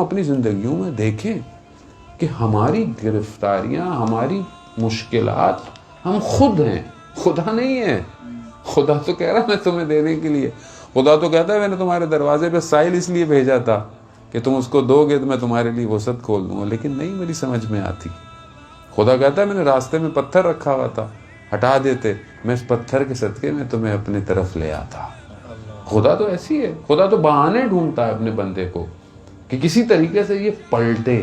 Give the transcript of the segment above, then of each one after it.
اپنی زندگیوں میں دیکھیں کہ ہماری گرفتاریاں، ہماری مشکلات ہم خود ہیں، خدا نہیں ہے۔ خدا تو کہہ رہا میں تمہیں دینے کے لیے، خدا تو کہتا ہے میں نے تمہارے دروازے پہ سائل اس لیے بھیجا تھا کہ تم اس کو دو گے تو میں تمہارے لیے وسعت کھول دوں گا، لیکن نہیں میری سمجھ میں آتی۔ خدا کہتا ہے میں نے راستے میں پتھر رکھا ہوا تھا، ہٹا دیتے، میں اس پتھر کے صدقے میں تمہیں اپنی طرف لے آتا۔ خدا تو ایسی ہے، خدا تو بہانے ڈھونڈتا ہے اپنے بندے کو کہ کسی طریقے سے یہ پلٹے۔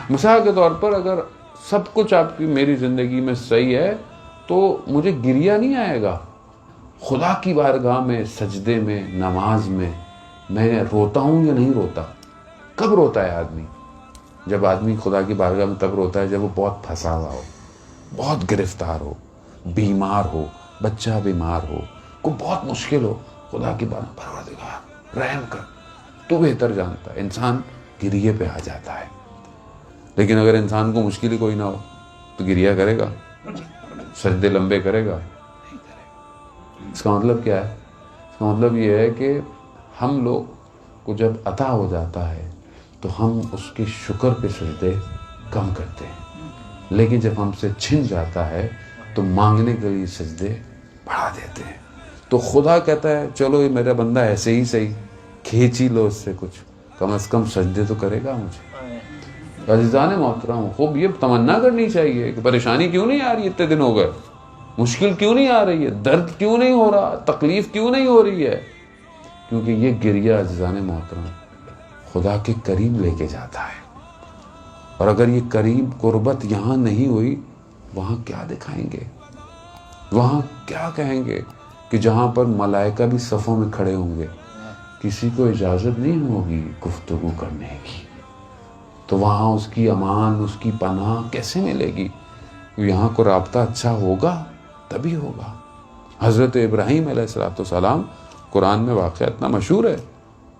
مثال کے طور پر اگر سب کچھ آپ کی میری زندگی میں صحیح ہے تو مجھے گریہ نہیں آئے گا۔ خدا کی بارگاہ میں، سجدے میں، نماز میں روتا ہوں یا نہیں روتا؟ کب روتا ہے آدمی؟ جب آدمی خدا کی بارگاہ میں تب روتا ہے جب وہ بہت پھنسا ہوا ہو، بہت گرفتار ہو، بیمار ہو، بچہ بیمار ہو، کوئی بہت مشکل ہو۔ خدا کی بارگاہ پروردگار رحم کر، تو بہتر جانتا ہے، انسان گریہ پہ آ جاتا ہے۔ لیکن اگر انسان کو مشکل ہی کوئی نہ ہو تو گریہ کرے گا؟ سجدے لمبے کرے گا؟ نہیں کرے گا۔ اس کا مطلب کیا ہے؟ اس کا مطلب یہ ہے کہ ہم لوگ کو جب عطا ہو جاتا ہے تو ہم اس کے شکر پہ سجدے کم کرتے ہیں، لیکن جب ہم سے چھن جاتا ہے تو مانگنے کے لیے سجدے بڑھا دیتے ہیں۔ تو خدا کہتا ہے چلو یہ میرا بندہ ایسے ہی صحیح، کھینچ ہی لو اس سے کچھ، کم از کم سجدے تو کرے گا مجھے۔ عزیزان محترم، خوب یہ تمنا کرنی چاہیے کہ پریشانی کیوں نہیں آ رہی، اتنے دن ہو گئے، مشکل کیوں نہیں آ رہی ہے، درد کیوں نہیں ہو رہا، تکلیف کیوں نہیں ہو رہی ہے؟ کیونکہ یہ گریہ عزیزان محترم خدا کے قریب لے کے جاتا ہے، اور اگر یہ قریب قربت یہاں نہیں ہوئی، وہاں کیا دکھائیں گے؟ وہاں کیا کہیں گے کہ جہاں پر ملائکہ بھی صفوں میں کھڑے ہوں گے، کسی کو اجازت نہیں ہوگی گفتگو کرنے کی، تو وہاں اس کی امان، اس کی پناہ کیسے ملے گی؟ یہاں کو رابطہ اچھا ہوگا تبھی ہوگا۔ حضرت ابراہیم علیہ السلام، قرآن میں واقعہ اتنا مشہور ہے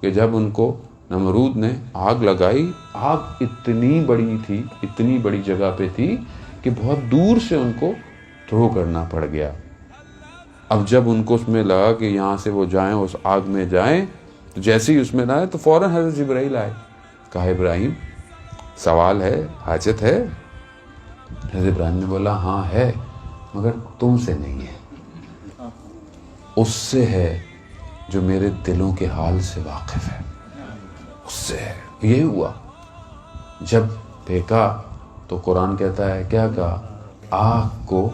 کہ جب ان کو نمرود نے آگ لگائی، آگ اتنی بڑی تھی، اتنی بڑی جگہ پہ تھی کہ بہت دور سے ان کو تھرو کرنا پڑ گیا۔ اب جب ان کو اس میں لگا کہ یہاں سے وہ جائیں، اس آگ میں جائیں، تو جیسے ہی اس میں آئے تو فوراً حضرت جبرائیل آئے، کہا ابراہیم سوال ہے، حاجت ہے؟ حضرت ابراہیم نے بولا ہاں ہے، مگر تم سے نہیں ہے، اس سے ہے جو میرے دلوں کے حال سے واقف ہے، اس سے ہے۔ یہ ہوا جب پھینکا تو قرآن کہتا ہے کیا کہا؟ آگ کو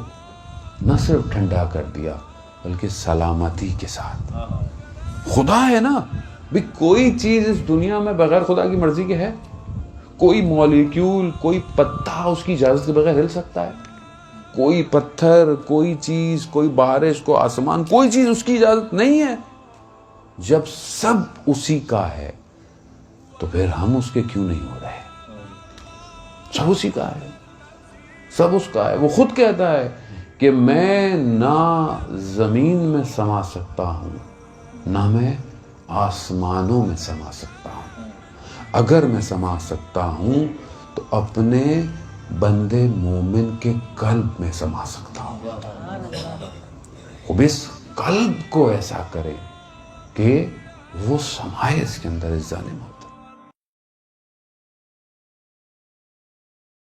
نہ صرف ٹھنڈا کر دیا بلکہ سلامتی کے ساتھ۔ خدا ہے نا بھی، کوئی چیز اس دنیا میں بغیر خدا کی مرضی کے ہے؟ کوئی مالیکیول، کوئی پتا اس کی اجازت کے بغیر ہل سکتا ہے؟ کوئی پتھر، کوئی چیز، کوئی بارش، کوئی آسمان، کوئی چیز اس کی اجازت نہیں ہے۔ جب سب اسی کا ہے تو پھر ہم اس کے کیوں نہیں ہو رہے؟ سب اسی کا ہے، سب اس کا ہے۔ وہ خود کہتا ہے کہ میں نہ زمین میں سما سکتا ہوں، نہ میں آسمانوں میں سما سکتا ہوں۔ اگر میں سما سکتا ہوں تو اپنے بندے مومن کے قلب میں سما سکتا ہوں۔ وہ اس قلب کو ایسا کرے کہ وہ سمائے اس کے اندر، اس جانے میں۔